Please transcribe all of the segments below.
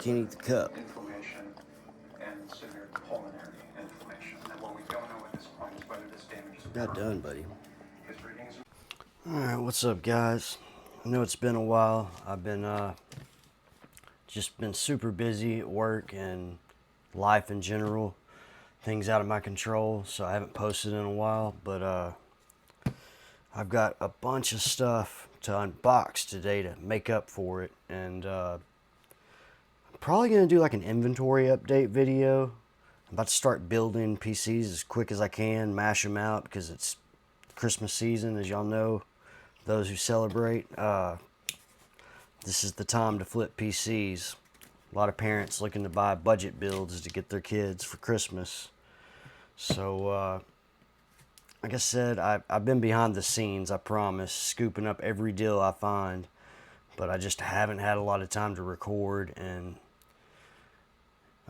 can't eat the cup. Inflammation and severe pulmonary inflammation. And what we don't know at this point is whether this damage is Got done, buddy. his readings. Alright, what's up, guys? I know it's been a while. I've been just been super busy at work and life in general. Things out of my control, so I haven't posted in a while, but I've got a bunch of stuff to unbox today to make up for it, and I'm probably going to do like an inventory update video. I'm about to start building PCs as quick as I can, mash them out because it's Christmas season, as y'all know, those who celebrate. This is the time to flip PCs. A lot of parents looking to buy budget builds to get their kids for Christmas. So, like I said, I've been behind the scenes, I promise, scooping up every deal I find. But I just haven't had a lot of time to record, and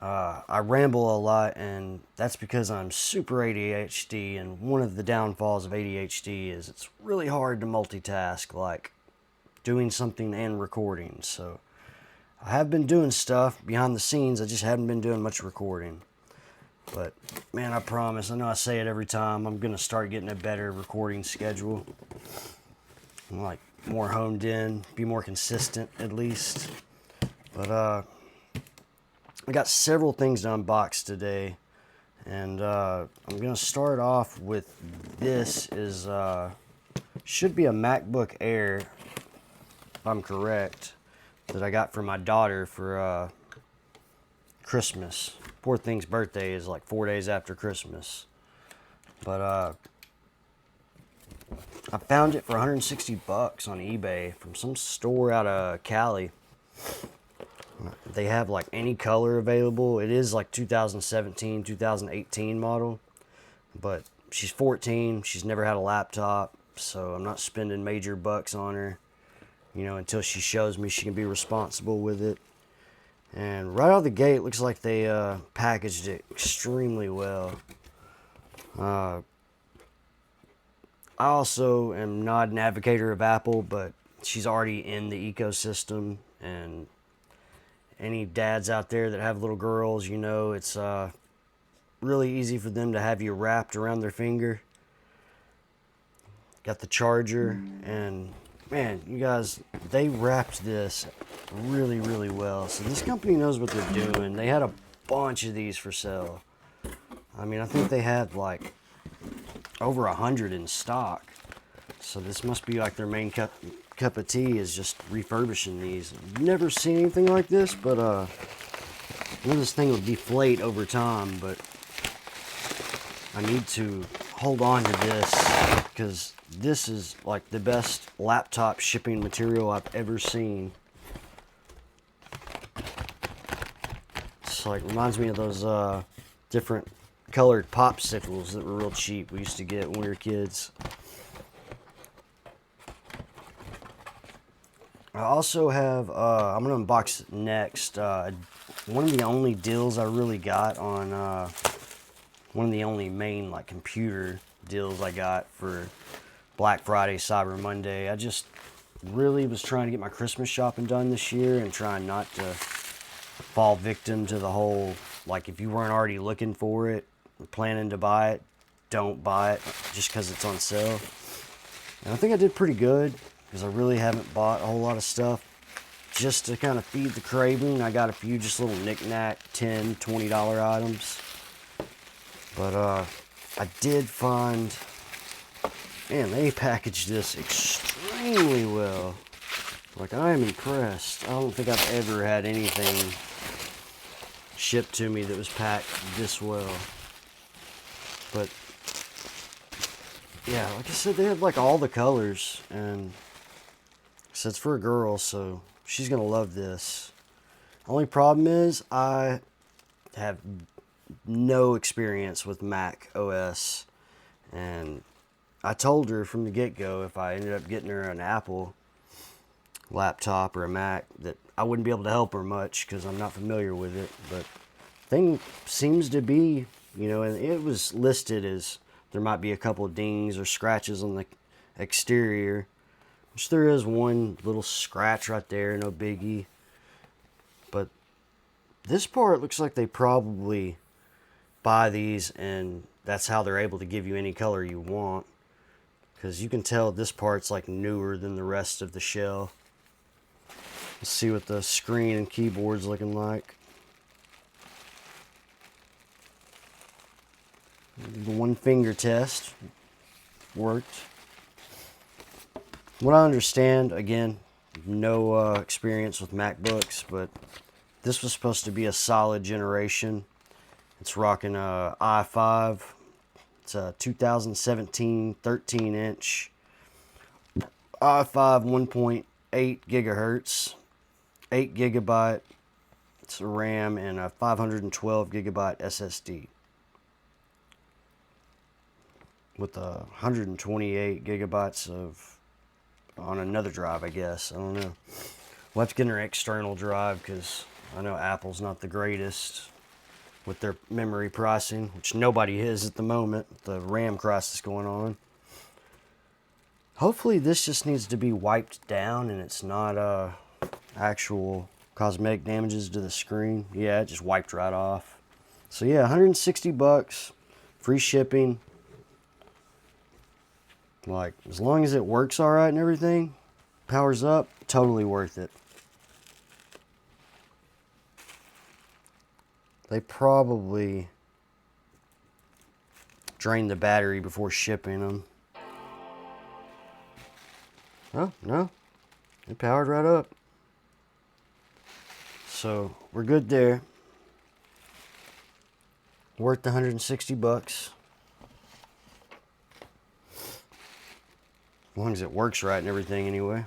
I ramble a lot, and that's because I'm super ADHD, and one of the downfalls of ADHD is it's really hard to multitask, like doing something and recording. So I have been doing stuff behind the scenes, I just haven't been doing much recording. But man, I promise, I know I say it every time, I'm gonna start getting a better recording schedule. I'm like more honed in, be more consistent at least. But I got several things to unbox today, and I'm gonna start off with this. Is should be a MacBook Air, if I'm correct, that I got for my daughter for Christmas. Poor thing's birthday is like 4 days after Christmas, but I found it for 160 bucks on eBay from some store out of Cali. They have like any color available. It is like 2017, 2018 model, but she's 14. She's never had a laptop, so I'm not spending major bucks on her, you know, until she shows me she can be responsible with it. And right out of the gate, it looks like they packaged it extremely well. I also am not an advocate of Apple, but she's already in the ecosystem, and any dads out there that have little girls, you know, it's really easy for them to have you wrapped around their finger. Got the charger, and man, you guys, they wrapped this really, really well. So this company knows what they're doing. They had a bunch of these for sale. I mean, I think they had like over 100 in stock. So this must be like their main cup of tea, is just refurbishing these. I've never seen anything like this, but I know this thing will deflate over time, but I need to hold on to this because this is like the best laptop shipping material I've ever seen. It's like, reminds me of those different colored popsicles that were real cheap we used to get when we were kids. I also have, I'm going to unbox next, one of the only deals I really got on, one of the only main like computer deals I got for Black Friday, Cyber Monday. I just really was trying to get my Christmas shopping done this year and trying not to fall victim to the whole, like, if you weren't already looking for it, planning to buy it, don't buy it just because it's on sale. And I think I did pretty good, because I really haven't bought a whole lot of stuff. Just to kind of feed the craving, I got a few just little knick-knack $10, $20 items. But I did find, man, they packaged this extremely well. Like, I am impressed. I don't think I've ever had anything shipped to me that was packed this well. But yeah, like I said, they have like all the colors, and so it's for a girl, so she's gonna love this. Only problem is I have no experience with Mac OS, and I told her from the get-go if I ended up getting her an Apple laptop or a Mac that I wouldn't be able to help her much because I'm not familiar with it. But thing seems to be, you know, and it was listed as there might be a couple of dings or scratches on the exterior, which there is one little scratch right there, no biggie. But This part looks like they probably buy these and that's how they're able to give you any color you want. Because you can tell this part's like newer than the rest of the shell. Let's see what the screen and keyboard's looking like. The one finger test worked. What I understand, again, no experience with MacBooks, but this was supposed to be a solid generation. It's rocking a i5. It's a 2017 13-inch i5 1.8 gigahertz, 8 gigabyte RAM, and a 512 gigabyte SSD with 128 gigabytes of on another drive, I guess. I don't know. We'll have to get an external drive because I know Apple's not the greatest with their memory pricing, which nobody is at the moment. The RAM crisis going on. Hopefully this just needs to be wiped down and it's not actual cosmetic damages to the screen. Yeah, it just wiped right off. So yeah, 160 bucks, free shipping. Like, as long as it works all right and everything, powers up, totally worth it. They probably drain the battery before shipping them. Oh, no. It powered right up. So, we're good there. Worth the 160 bucks. As long as it works right and everything anyway.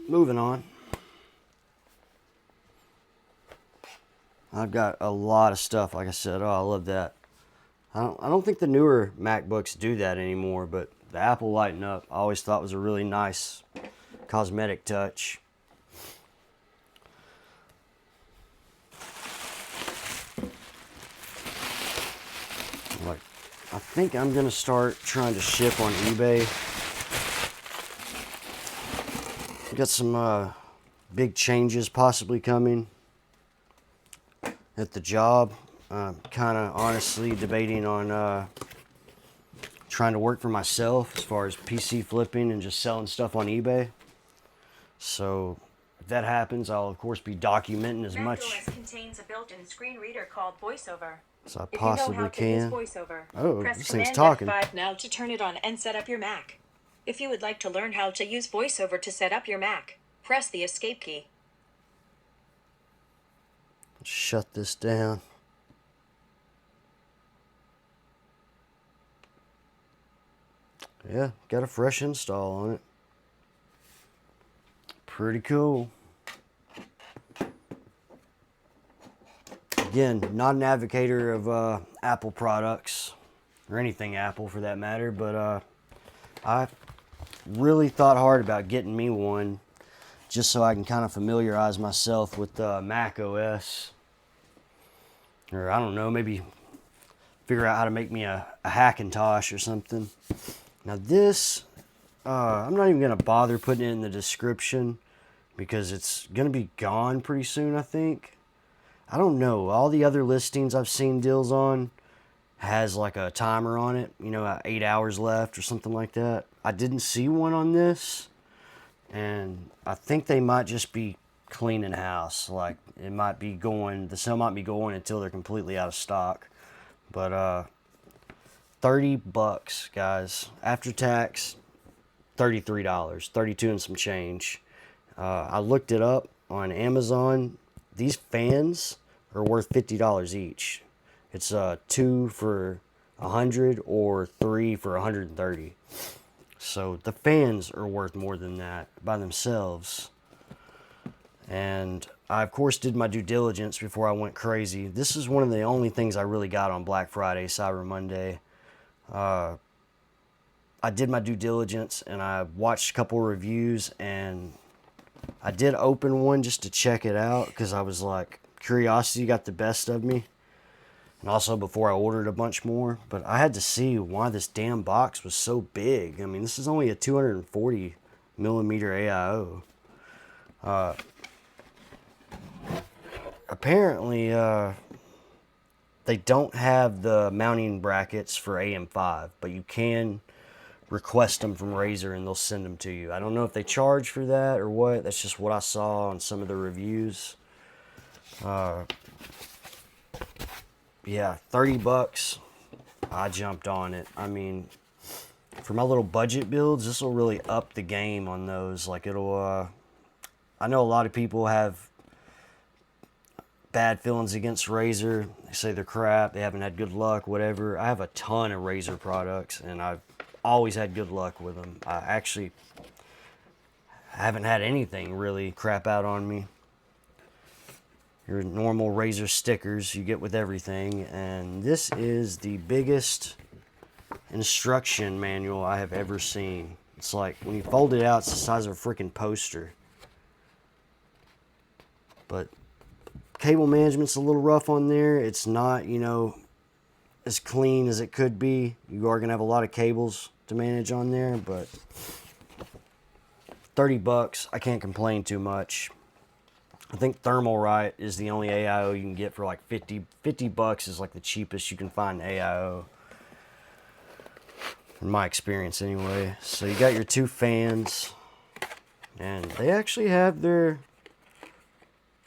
Moving on. I've got a lot of stuff, like I said. Oh, I love that. I don't think the newer MacBooks do that anymore, but the Apple lighting up I always thought was a really nice cosmetic touch. Like, I think I'm gonna start trying to ship on eBay. Got some big changes possibly coming at the job. Kind of honestly debating on trying to work for myself as far as PC flipping and just selling stuff on eBay. So if that happens, I'll of course be documenting as much macOS contains a built-in screen reader called VoiceOver. as I If you know possibly how to can. use VoiceOver, Oh, press this thing's Command talking. F5 now to turn it on and set up your Mac. If you would like to learn how to use VoiceOver to set up your Mac, press the Escape key. Shut this down. Yeah, got a fresh install on it. Pretty cool. Again, not an advocator of Apple products or anything Apple for that matter, but I really thought hard about getting me one just so I can kind of familiarize myself with Mac OS. Or I don't know, maybe figure out how to make me a Hackintosh or something. Now this, I'm not even going to bother putting it in the description because it's going to be gone pretty soon, I think. I don't know. All the other listings I've seen deals on has like a timer on it, you know, 8 hours left or something like that. I didn't see one on this, and I think they might just be cleaning house. Like, it might be going, the sale might be going until they're completely out of stock. But 30 bucks, guys. After tax, $33, 32 and some change. I looked it up on Amazon. These fans are worth $50 each. It's 2 for $100 or 3 for $130. So the fans are worth more than that by themselves. And I, of course, did my due diligence before I went crazy. This is one of the only things I really got on Black Friday, Cyber Monday. I did my due diligence and I watched a couple reviews, and I did open one just to check it out because I was like, curiosity got the best of me. And also before I ordered a bunch more. But I had to see why this damn box was so big. I mean, this is only a 240 millimeter AIO. Apparently, they don't have the mounting brackets for AM5, but you can request them from Razer and they'll send them to you. I don't know if they charge for that or what. That's just what I saw on some of the reviews. Yeah, 30 bucks. I jumped on it. I mean, for my little budget builds, this will really up the game on those. Like it'll, I know a lot of people have bad feelings against Razer. They say they're crap. They haven't had good luck, whatever. I have a ton of Razer products and I've always had good luck with them. I actually haven't had anything really crap out on me. Your normal Razer stickers you get with everything, and this is the biggest instruction manual I have ever seen. It's like when you fold it out, it's the size of a freaking poster. But cable management's a little rough on there. It's not, you know, as clean as it could be. You are gonna have a lot of cables to manage on there, but 30 bucks, I can't complain too much. I think Thermalright is the only AIO you can get for like 50 bucks is like the cheapest you can find AIO. In my experience anyway. So you got your two fans. And they actually have their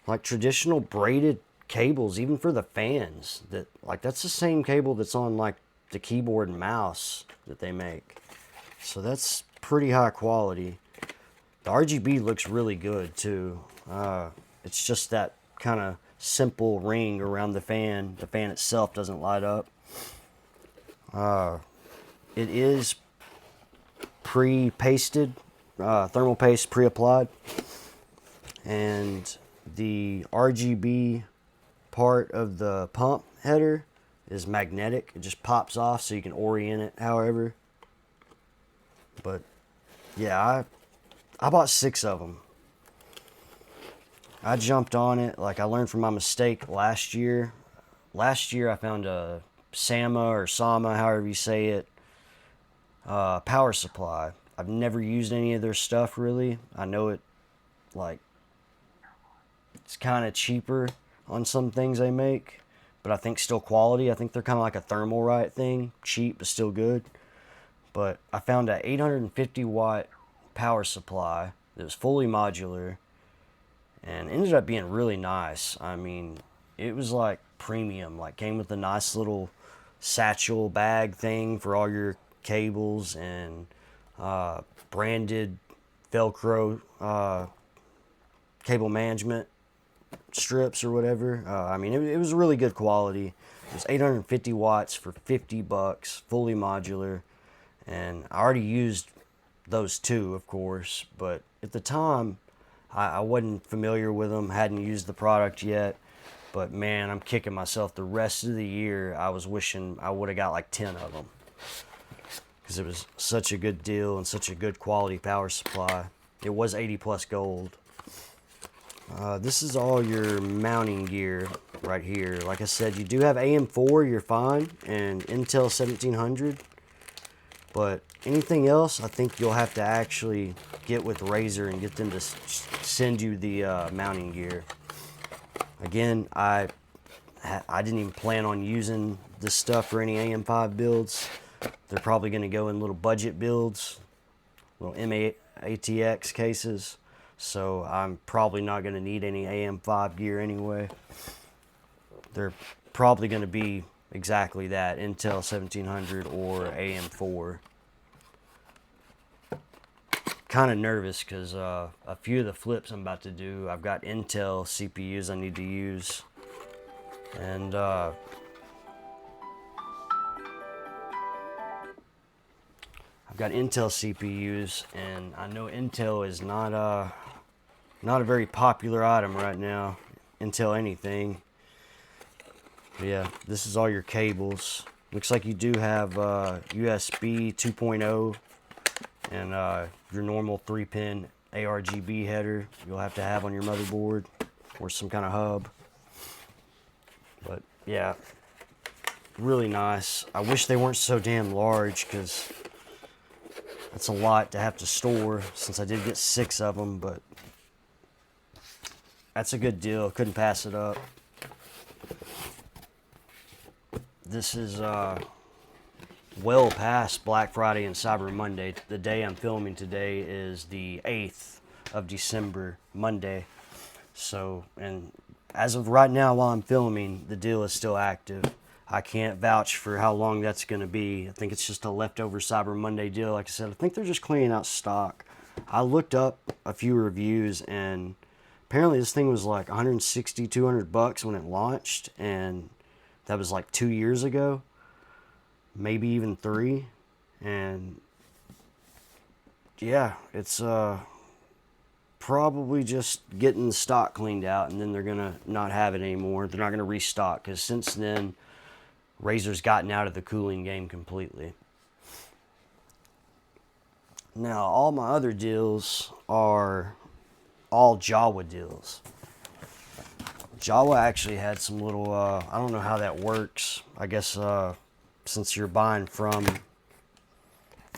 like traditional braided cables even for the fans. That's the same cable that's on like the keyboard and mouse that they make. So that's pretty high quality. The RGB looks really good too. It's just that kind of simple ring around the fan. The fan itself doesn't light up. It is pre-pasted, thermal paste pre-applied. And the RGB part of the pump header is magnetic. It just pops off so you can orient it however. But yeah, I bought 6 of them. I jumped on it. Like I learned from my mistake last year. Last year I found a Sama or Sama, however you say it, power supply. I've never used any of their stuff really. I know it, like, it's kind of cheaper on some things they make, but I think still quality. I think they're kind of like a Thermalright thing, cheap but still good. But I found a 850 watt power supply that was fully modular and ended up being really nice. I mean, it was like premium, like came with a nice little satchel bag thing for all your cables and branded Velcro cable management strips or whatever. I mean, it was really good quality. It was 850 watts for 50 bucks, fully modular. And I already used those two, of course, but at the time, I wasn't familiar with them, hadn't used the product yet. But man, I'm kicking myself. The rest of the year, I was wishing I would have got like 10 of them. Because it was such a good deal and such a good quality power supply. It was 80 plus gold. This is all your mounting gear right here. Like I said, you do have AM4, you're fine, and Intel 1700. But anything else, I think you'll have to actually get with Razer and get them to send you the mounting gear. Again, I didn't even plan on using this stuff for any AM5 builds. They're probably going to go in little budget builds, little ATX cases. So I'm probably not going to need any AM5 gear anyway. They're probably going to be exactly that, Intel 1700 or AM4. Kind of nervous because a few of the flips I'm about to do, I've got Intel CPUs I need to use. And I've got Intel CPUs, and I know Intel is not a very popular item right now. Intel anything. But yeah, this is all your cables. Looks like you do have USB 2.0 and your normal 3-pin ARGB header you'll have to have on your motherboard or some kind of hub. But yeah, really nice. I wish they weren't so damn large because that's a lot to have to store since I did get 6 of them, but that's a good deal. Couldn't pass it up. This is well past Black Friday and Cyber Monday. The day I'm filming today is the 8th of December, Monday. So, and as of right now while I'm filming, the deal is still active. I can't vouch for how long that's going to be. I think it's just a leftover Cyber Monday deal. Like I said, I think they're just cleaning out stock. I looked up a few reviews, and apparently this thing was like 160, 200 bucks when it launched, and that was like 2 years ago, maybe even 3. And yeah, it's probably just getting the stock cleaned out, and then they're gonna not have it anymore. They're not gonna restock, because since then Razer's gotten out of the cooling game completely. Now, all my other deals are all Jawa deals. Jawa actually had some little, I don't know how that works. I guess since you're buying from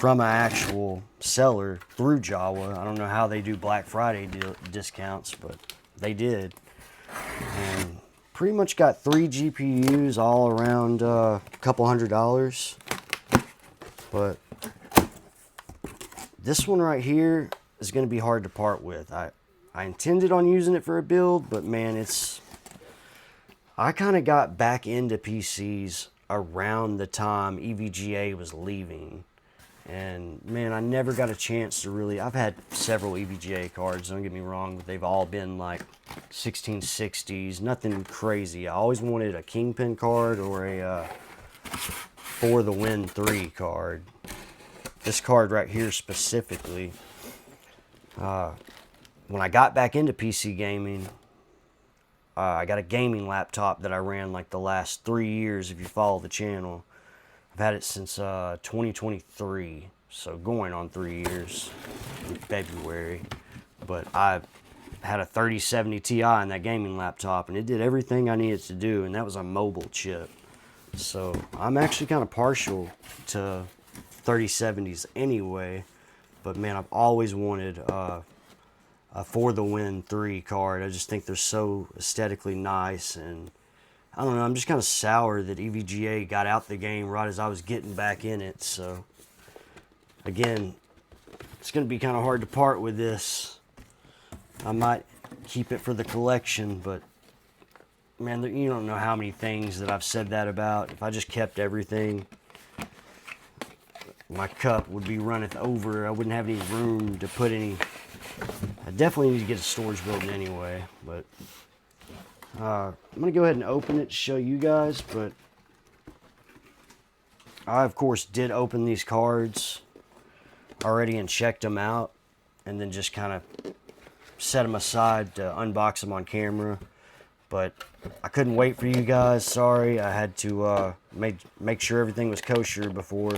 an actual seller through Jawa, I don't know how they do Black Friday discounts, but they did. And pretty much got 3 GPUs all around a couple $100. But this one right here is going to be hard to part with. I intended on using it for a build, but man, I kind of got back into PCs around the time EVGA was leaving. And man, I never got a chance to really, I've had several EVGA cards, don't get me wrong, but they've all been like 1660s, nothing crazy. I always wanted a Kingpin card or a For the Win 3 card. This card right here specifically, when I got back into PC gaming, I got a gaming laptop that I ran like the last 3 years if you follow the channel. I've had it since 2023, so going on 3 years in February. But I had a 3070 Ti in that gaming laptop, and it did everything I needed to do, and that was a mobile chip. So I'm actually kind of partial to 3070s anyway. But man, I've always wanted a For the Win 3 card. I just think they're so aesthetically nice, and I don't know, I'm just kind of sour that EVGA got out the game right as I was getting back in it. So again, it's going to be kind of hard to part with this. I might keep it for the collection, but man, you don't know how many things that I've said that about. If I just kept everything, my cup would be runneth over. I wouldn't have any room to put any. I definitely need to get a storage building anyway, but I'm going to go ahead and open it to show you guys. But I, of course, did open these cards already and checked them out, and then just kind of set them aside to unbox them on camera. But I couldn't wait for you guys. Sorry, I had to make sure everything was kosher before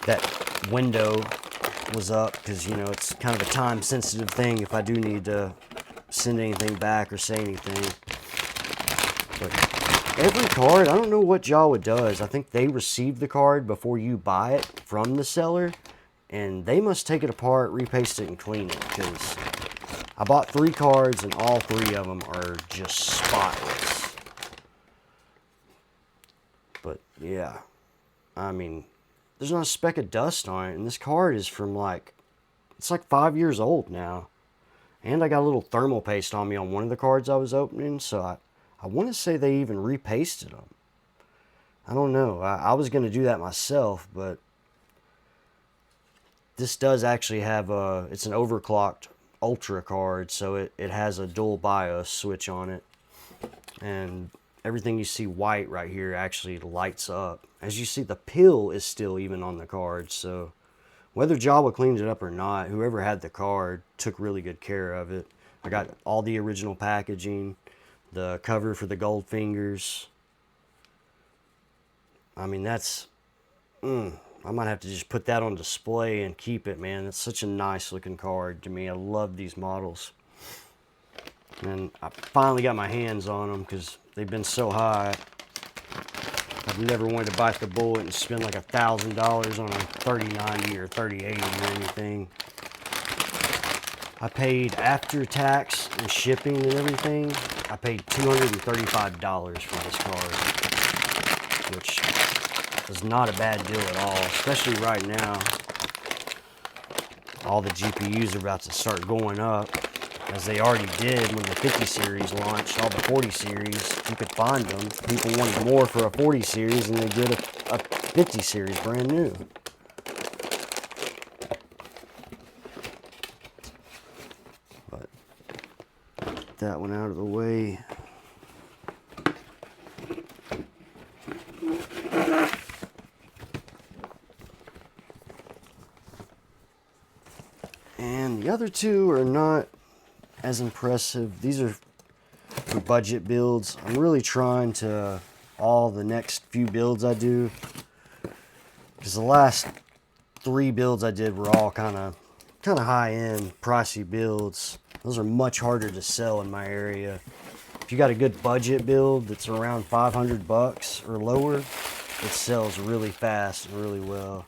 that window was up, because you know it's kind of a time sensitive thing if I do need to send anything back or say anything. But every card, I don't know what Jawa does. I think they receive the card before you buy it from the seller, and they must take it apart, repaste it, and clean it, because I bought 3 cards and all 3 of them are just spotless. But yeah, I mean, there's not a speck of dust on it, and this card is from like, it's like 5 years old now. And I got a little thermal paste on me on one of the cards I was opening, so I want to say they even repasted them. I don't know. I was going to do that myself, but this does actually have it's an overclocked Ultra card, so it has a dual BIOS switch on it. And everything you see white right here actually lights up. As you see, the pill is still even on the card, so whether Jawa cleaned it up or not, whoever had the card took really good care of it. I got all the original packaging, the cover for the gold fingers. I mean, that's, I might have to just put that on display and keep it, man. It's such a nice looking card to me. I love these models. And I finally got my hands on them because they've been so high. I've never wanted to bite the bullet and spend like $1,000 on a 3090 or 3080 or anything. I paid after tax and shipping and everything, I paid $235 for this card, which is not a bad deal at all, especially right now. All the GPUs are about to start going up, as they already did when the 50 series launched. All the 40 series, you could find them. People wanted more for a 40 series than they did a 50 series brand new. But get that one out of the way. And the other two are not as impressive. These are for budget builds. I'm really trying to, all the next few builds I do, because the last 3 builds I did were all kind of high-end, pricey builds. Those are much harder to sell in my area. If you got a good budget build that's around 500 bucks or lower, it sells really fast and really well.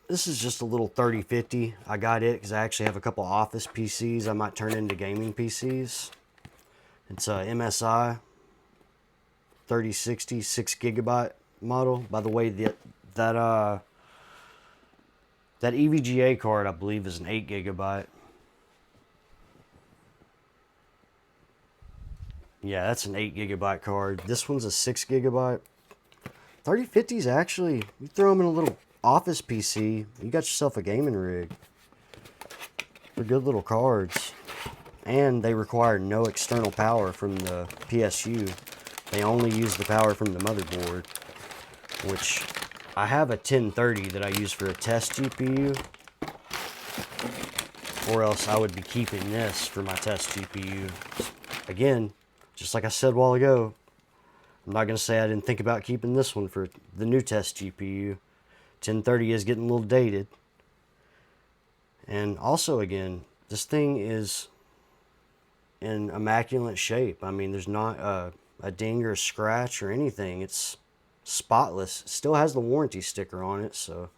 This is just a little 3050. I got it because I actually have a couple office PCs I might turn into gaming PCs. It's a MSI 3060 6GB model. By the way, that EVGA card, I believe, is an 8GB. Yeah, that's an 8GB card. This one's a 6GB. 3050s actually, you throw them in a little office PC, you got yourself a gaming rig. They're good little cards. And they require no external power from the PSU. They only use the power from the motherboard, which I have a 1030 that I use for a test GPU, or else I would be keeping this for my test GPU. Again, just like I said a while ago, I'm not going to say I didn't think about keeping this one for the new test GPU. 1030 is getting a little dated. And also, again, this thing is in immaculate shape. I mean, there's not a ding or a scratch or anything. It's spotless. It still has the warranty sticker on it, so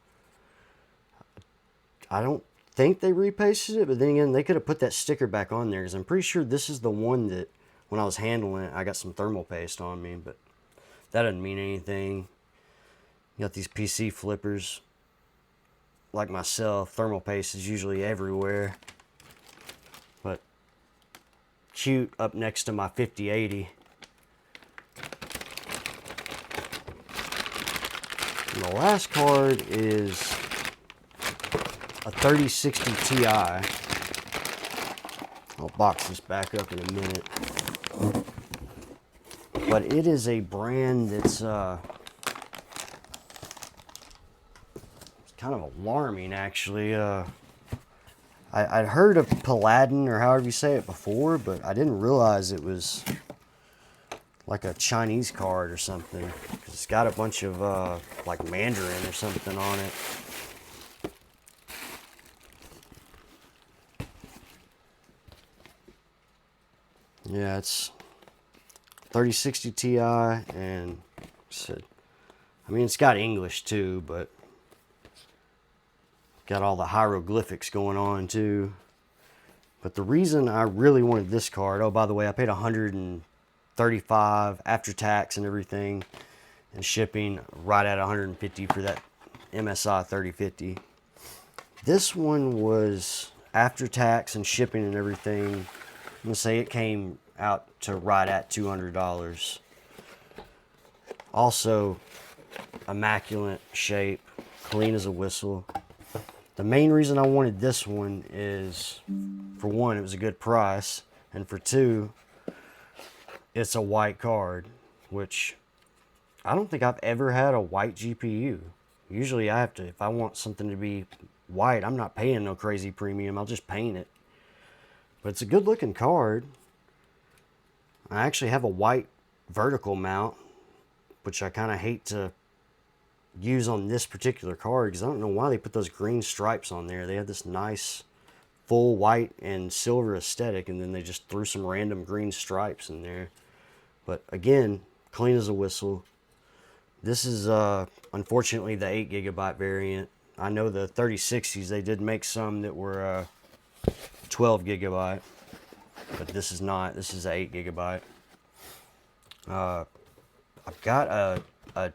I don't think they repasted it, but then again, they could have put that sticker back on there, because I'm pretty sure this is the one that when I was handling it, I got some thermal paste on me, but that doesn't mean anything. You got these PC flippers. Like myself, thermal paste is usually everywhere. But cute up next to my 5080. And the last card is a 3060 Ti. I'll box this back up in a minute. But it is a brand that's kind of alarming, actually. I'd heard of Paladin, or however you say it, before, but I didn't realize it was like a Chinese card or something, because it's got a bunch of like Mandarin or something on it. Yeah, it's 3060 Ti, and I mean, it's got English too, but got all the hieroglyphics going on too. But the reason I really wanted this card, oh, by the way, I paid $135 after tax and everything, and shipping, right at $150 for that MSI 3050. This one was after tax and shipping and everything, I'm gonna say it came out to right at $200. Also, immaculate shape, clean as a whistle. The main reason I wanted this one is, for one, it was a good price, and for two, it's a white card, which I don't think I've ever had a white GPU. Usually I have to, if I want something to be white, I'm not paying no crazy premium, I'll just paint it. But it's a good looking card. I actually have a white vertical mount, which I kind of hate to use on this particular card, because I don't know why they put those green stripes on there. They had this nice full white and silver aesthetic, and then they just threw some random green stripes in there. But again, clean as a whistle. This is unfortunately the 8GB variant. I know the 3060s, they did make some that were 12 gigabyte, but this is not. This is 8 gigabyte. I've got a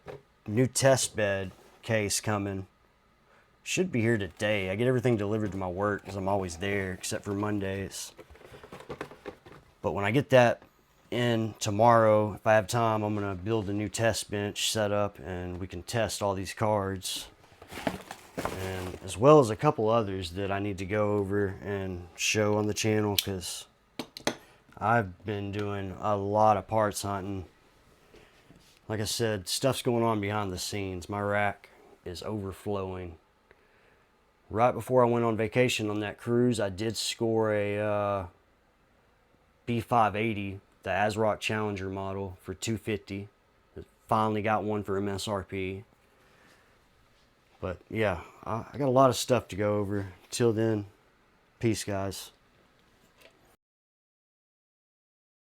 new test bed case coming. Should be here today. I get everything delivered to my work because I'm always there except for Mondays. But when I get that in tomorrow, if I have time, I'm going to build a new test bench set up and we can test all these cards. And as well as a couple others that I need to go over and show on the channel because I've been doing a lot of parts hunting. Like I said, stuff's going on behind the scenes. My rack is overflowing. Right before I went on vacation on that cruise, I did score a B580, the ASRock Challenger model, for $250. Finally got one for MSRP. But yeah, I got a lot of stuff to go over. Till then, peace, guys.